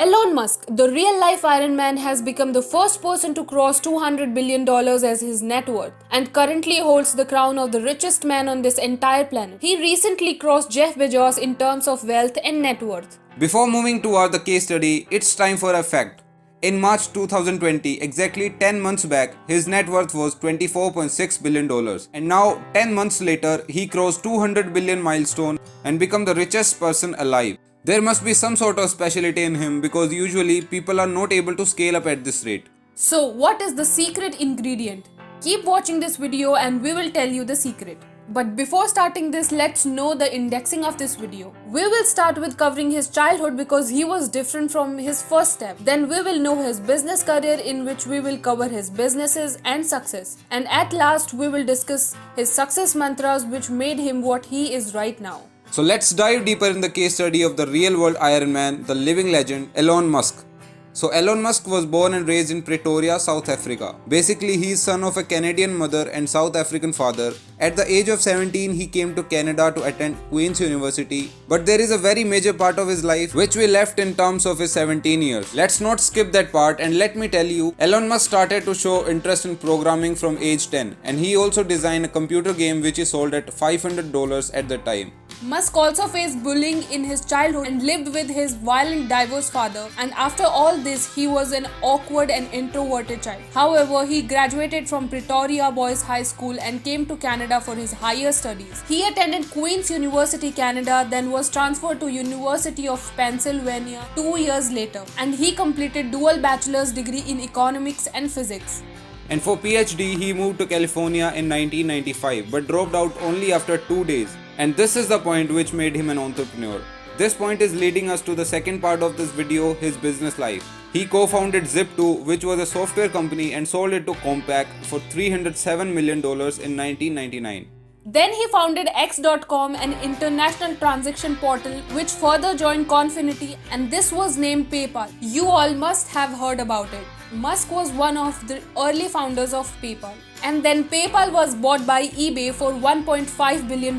Elon Musk, the real-life Iron Man, has become the first person to cross $200 billion as his net worth and currently holds the crown of the richest man on this entire planet. He recently crossed Jeff Bezos in terms of wealth and net worth. Before moving toward the case study, it's time for a fact. In March 2020, exactly 10 months back, his net worth was $24.6 billion. And now, 10 months later, he crossed 200 billion milestone and become the richest person alive. There must be some sort of specialty in him because usually people are not able to scale up at this rate. So, what is the secret ingredient? Keep watching this video and we will tell you the secret. But before starting this, let's know the indexing of this video. We will start with covering his childhood because he was different from his first step. Then we will know his business career, in which we will cover his businesses and success. And at last, we will discuss his success mantras which made him what he is right now. So let's dive deeper in the case study of the real world Iron Man, the living legend, Elon Musk. So Elon Musk was born and raised in Pretoria, South Africa. Basically, he is son of a Canadian mother and South African father. At the age of 17, he came to Canada to attend Queen's University. But there is a very major part of his life which we left in terms of his 17 years. Let's not skip that part, and let me tell you, Elon Musk started to show interest in programming from age 10, and he also designed a computer game which is sold at $500 at the time. Musk also faced bullying in his childhood and lived with his violent divorced father, and after all this he was an awkward and introverted child. However, he graduated from Pretoria Boys High School and came to Canada for his higher studies. He attended Queen's University, Canada, then was transferred to University of Pennsylvania 2 years later, and he completed dual bachelor's degree in economics and physics. And for PhD, he moved to California in 1995 but dropped out only after 2 days. And this is the point which made him an entrepreneur. This point is leading us to the second part of this video, his business life. He co-founded Zip2, which was a software company, and sold it to Compaq for $307 million in 1999. Then he founded X.com, an international transaction portal which further joined Confinity, and this was named PayPal. You all must have heard about it. Musk was one of the early founders of PayPal. And then PayPal was bought by eBay for $1.5 billion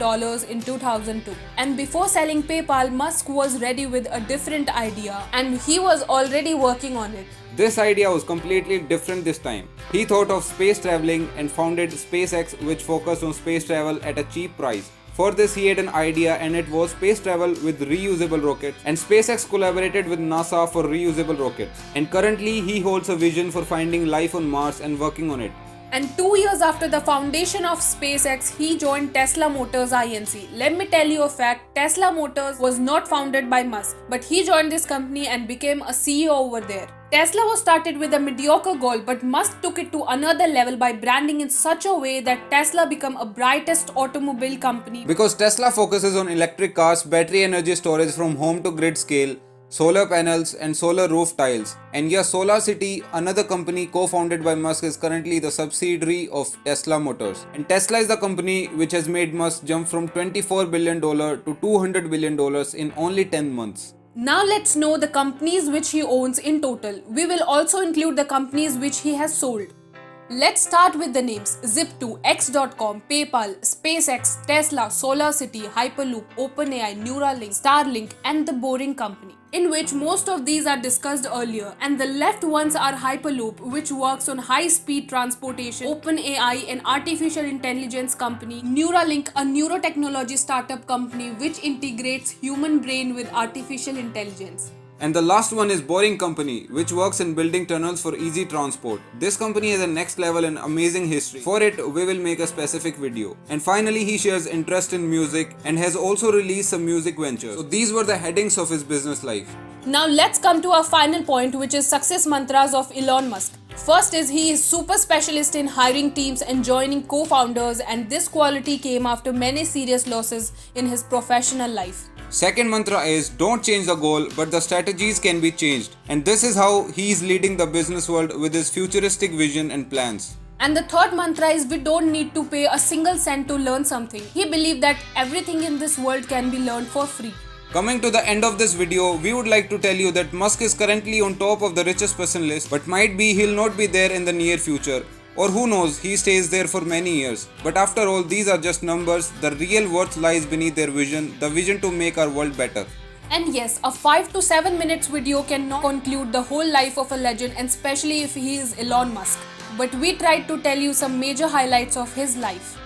in 2002. And before selling PayPal, Musk was ready with a different idea, and he was already working on it. This idea was completely different this time. He thought of space traveling and founded SpaceX, which focused on space travel at a cheap price. For this, he had an idea, and it was space travel with reusable rockets, and SpaceX collaborated with NASA for reusable rockets. And currently, he holds a vision for finding life on Mars and working on it. And 2 years after the foundation of SpaceX, he joined Tesla Motors Inc. Let me tell you a fact, Tesla Motors was not founded by Musk, but he joined this company and became a CEO over there. Tesla was started with a mediocre goal, but Musk took it to another level by branding in such a way that Tesla became a brightest automobile company. Because Tesla focuses on electric cars, battery energy storage from home to grid scale, solar panels and solar roof tiles. And yes, SolarCity, another company co-founded by Musk, is currently the subsidiary of Tesla Motors. And Tesla is the company which has made Musk jump from $24 billion to $200 billion in only 10 months. Now let's know the companies which he owns in total. We will also include the companies which he has sold. Let's start with the names: Zip2, X.com, PayPal, SpaceX, Tesla, SolarCity, Hyperloop, OpenAI, Neuralink, Starlink, and the Boring Company, in which most of these are discussed earlier, and the left ones are Hyperloop, which works on high-speed transportation, OpenAI, an artificial intelligence company, Neuralink, a neurotechnology startup company which integrates human brain with artificial intelligence. And the last one is Boring Company, which works in building tunnels for easy transport. This company has a next level and amazing history. For it, we will make a specific video. And finally, he shares interest in music and has also released some music ventures. So these were the headings of his business life. Now let's come to our final point, which is success mantras of Elon Musk. First is he is super specialist in hiring teams and joining co-founders, and this quality came after many serious losses in his professional life. Second mantra is don't change the goal, but the strategies can be changed. And this is how he is leading the business world with his futuristic vision and plans. And the third mantra is we don't need to pay a single cent to learn something. He believed that everything in this world can be learned for free. Coming to the end of this video, we would like to tell you that Musk is currently on top of the richest person list, but might be he'll not be there in the near future. Or who knows, he stays there for many years. But after all, these are just numbers. The real worth lies beneath their vision, the vision to make our world better. And yes, a 5 to 7 minutes video cannot conclude the whole life of a legend, and especially if he is Elon Musk. But we tried to tell you some major highlights of his life.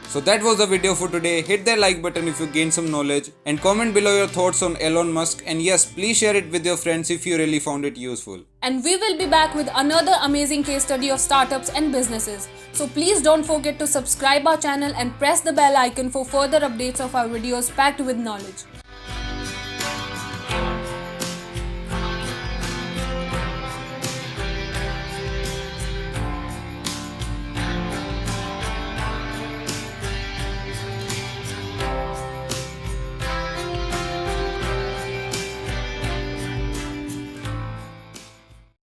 So that was the video for today. Hit that like button if you gained some knowledge and comment below your thoughts on Elon Musk, and yes, please share it with your friends if you really found it useful. And we will be back with another amazing case study of startups and businesses. So please don't forget to subscribe our channel and press the bell icon for further updates of our videos packed with knowledge.